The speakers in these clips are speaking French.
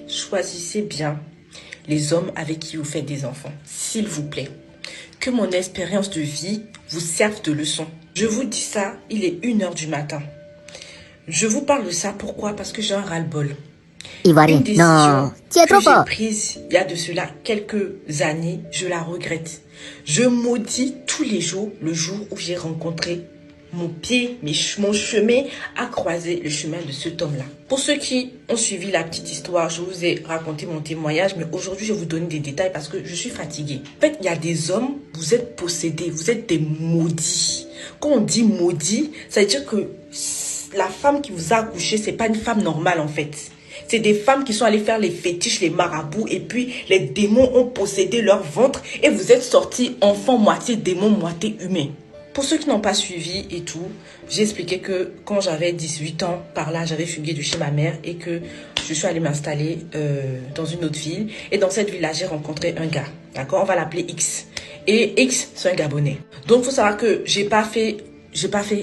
choisissez bien les hommes avec qui vous faites des enfants, s'il vous plaît. Que mon expérience de vie vous serve de leçon. Je vous dis ça, il est 1h du matin. Je vous parle de ça, pourquoi? Parce que j'ai un ras-le-bol. Une décision que j'ai prise il y a de cela quelques années, je la regrette. Je maudis tous les jours le jour où j'ai rencontré mon chemin a croisé le chemin de cet homme-là. Pour ceux qui ont suivi la petite histoire, je vous ai raconté mon témoignage, mais aujourd'hui, je vais vous donner des détails parce que je suis fatiguée. En fait, il y a des hommes, vous êtes possédés, vous êtes des maudits. Quand on dit maudit, ça veut dire que la femme qui vous a accouché, c'est pas une femme normale en fait. C'est des femmes qui sont allées faire les fétiches, les marabouts, et puis les démons ont possédé leur ventre et vous êtes sortis enfant moitié démon, moitié humain. Pour ceux qui n'ont pas suivi et tout, j'ai expliqué que quand j'avais 18 ans, par là, j'avais fugué de chez ma mère et que je suis allée m'installer dans une autre ville. Et dans cette ville-là, j'ai rencontré un gars, d'accord? On va l'appeler X. Et X, c'est un Gabonais. Donc, il faut savoir que j'ai pas fait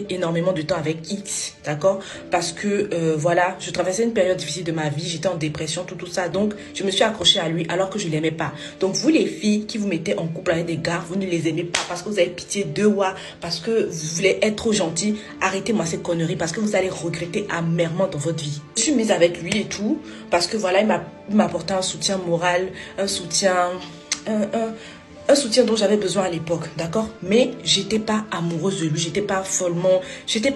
énormément de temps avec X, d'accord? Parce que, voilà, je traversais une période difficile de ma vie, j'étais en dépression, tout ça. Donc, je me suis accrochée à lui alors que je ne l'aimais pas. Donc, vous les filles qui vous mettez en couple avec des gars, vous ne les aimez pas parce que vous avez pitié d'eux, ou parce que vous voulez être trop gentil. Arrêtez-moi cette connerie parce que vous allez regretter amèrement dans votre vie. Je suis mise avec lui et tout parce que, voilà, il m'a apporté un soutien moral, un soutien dont j'avais besoin à l'époque, d'accord? Mais j'étais pas amoureuse de lui, j'étais pas follement, j'étais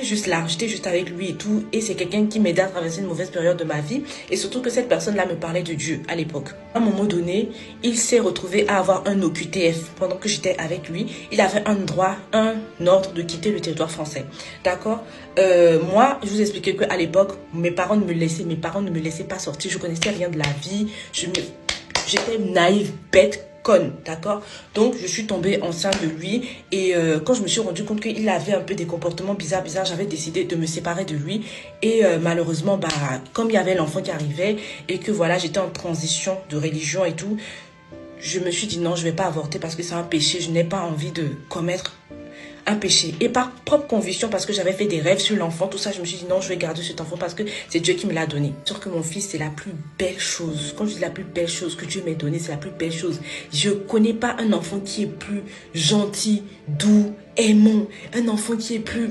juste là, j'étais juste avec lui et tout. Et c'est quelqu'un qui m'aidait à traverser une mauvaise période de ma vie. Et surtout que cette personne-là me parlait de Dieu à l'époque. À un moment donné, il s'est retrouvé à avoir un OQTF. Pendant que j'étais avec lui, il avait un droit, un ordre de quitter le territoire français, d'accord? Moi, je vous expliquais qu'à l'époque, mes parents ne me laissaient pas sortir. Je connaissais rien de la vie. J'étais naïve, bête, conne, d'accord? Donc, je suis tombée enceinte de lui et quand je me suis rendu compte qu'il avait un peu des comportements bizarres, j'avais décidé de me séparer de lui et malheureusement, comme il y avait l'enfant qui arrivait et que voilà, j'étais en transition de religion et tout, je me suis dit non, je vais pas avorter parce que c'est un péché, je n'ai pas envie de commettre un péché. Et par propre conviction, parce que j'avais fait des rêves sur l'enfant, tout ça, je me suis dit non, je vais garder cet enfant parce que c'est Dieu qui me l'a donné. Sûr que mon fils, c'est la plus belle chose. Quand je dis la plus belle chose que Dieu m'ait donnée, c'est la plus belle chose. Je connais pas un enfant qui est plus gentil, doux, aimant. Un enfant qui est plus...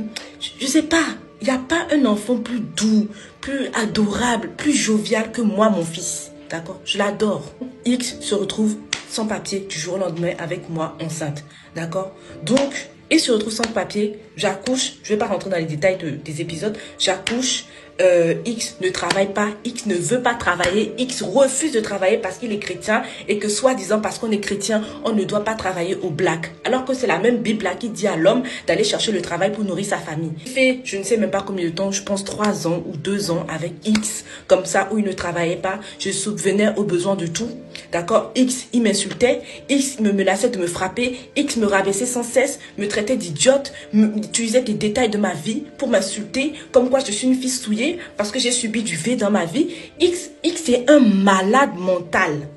Je sais pas. Il n'y a pas un enfant plus doux, plus adorable, plus jovial que moi, mon fils. D'accord? Je l'adore. X se retrouve sans papier du jour au lendemain avec moi enceinte. D'accord? Donc... il se retrouve sans papier, j'accouche, je ne vais pas rentrer dans les détails des épisodes, j'accouche, X ne travaille pas, X ne veut pas travailler, X refuse de travailler parce qu'il est chrétien et que soi-disant parce qu'on est chrétien, on ne doit pas travailler au black. Alors que c'est la même Bible là qui dit à l'homme d'aller chercher le travail pour nourrir sa famille. Il fait, je ne sais même pas combien de temps, je pense 3 ans ou 2 ans avec X, comme ça où il ne travaillait pas, je subvenais aux besoins de tout. D'accord? X, il m'insultait, X me menaçait de me frapper, X me rabaissait sans cesse, me traitait d'idiote, utilisait des détails de ma vie pour m'insulter, comme quoi je suis une fille souillée parce que j'ai subi du V dans ma vie. X est un malade mental.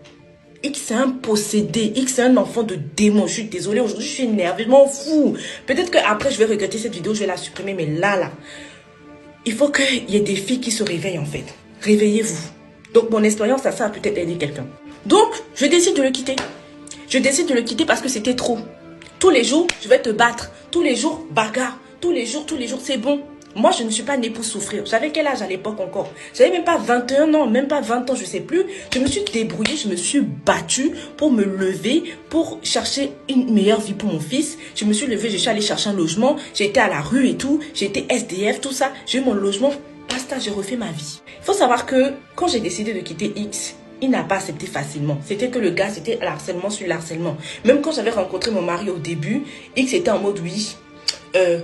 X est un possédé. X est un enfant de démon. Je suis désolée, aujourd'hui je suis énervée, je m'en fous. Peut-être qu'après je vais regretter cette vidéo, je vais la supprimer, mais là, il faut qu'il y ait des filles qui se réveillent en fait. Réveillez-vous. Donc mon expérience, ça a peut-être aidé quelqu'un. Donc, je décide de le quitter. Je décide de le quitter parce que c'était trop. Tous les jours, je vais te battre. Tous les jours, bagarre. Tous les jours, c'est bon. Moi, je ne suis pas née pour souffrir. J'avais quel âge à l'époque encore? J'avais même pas 21 ans, même pas 20 ans, je sais plus. Je me suis débrouillée, je me suis battue pour me lever, pour chercher une meilleure vie pour mon fils. Je me suis levée, je suis allée chercher un logement. J'ai été à la rue et tout. J'ai été SDF, tout ça. J'ai eu mon logement. Basta, j'ai refait ma vie. Il faut savoir que quand j'ai décidé de quitter X, il n'a pas accepté facilement. C'était que le gars, c'était l'harcèlement sur l'harcèlement. Même quand j'avais rencontré mon mari au début, X était en mode oui,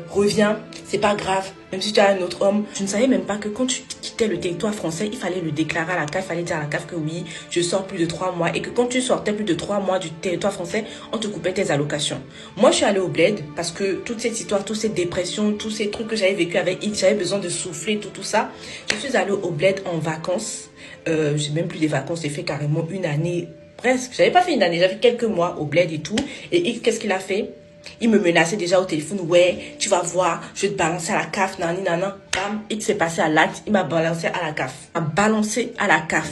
reviens, c'est pas grave, même si tu as un autre homme. Je ne savais même pas que quand tu quittais le territoire français, il fallait le déclarer à la CAF, il fallait dire à la CAF que oui, je sors plus de 3 mois et que quand tu sortais plus de 3 mois du territoire français, on te coupait tes allocations. Moi, je suis allée au bled parce que toute cette histoire, toute cette dépression, tous ces trucs que j'avais vécu avec X, j'avais besoin de souffler, tout ça. Je suis allée au bled en vacances. J'ai même plus des vacances, j'ai fait carrément une année, presque. J'avais pas fait une année, j'avais quelques mois au bled et tout. Et X, qu'est-ce qu'il a fait? Il me menaçait déjà au téléphone. Ouais, tu vas voir, je vais te balancer à la CAF, nani, nana. Bam, X s'est passé à l'acte, il m'a balancé à la CAF. Il m'a balancé à la CAF.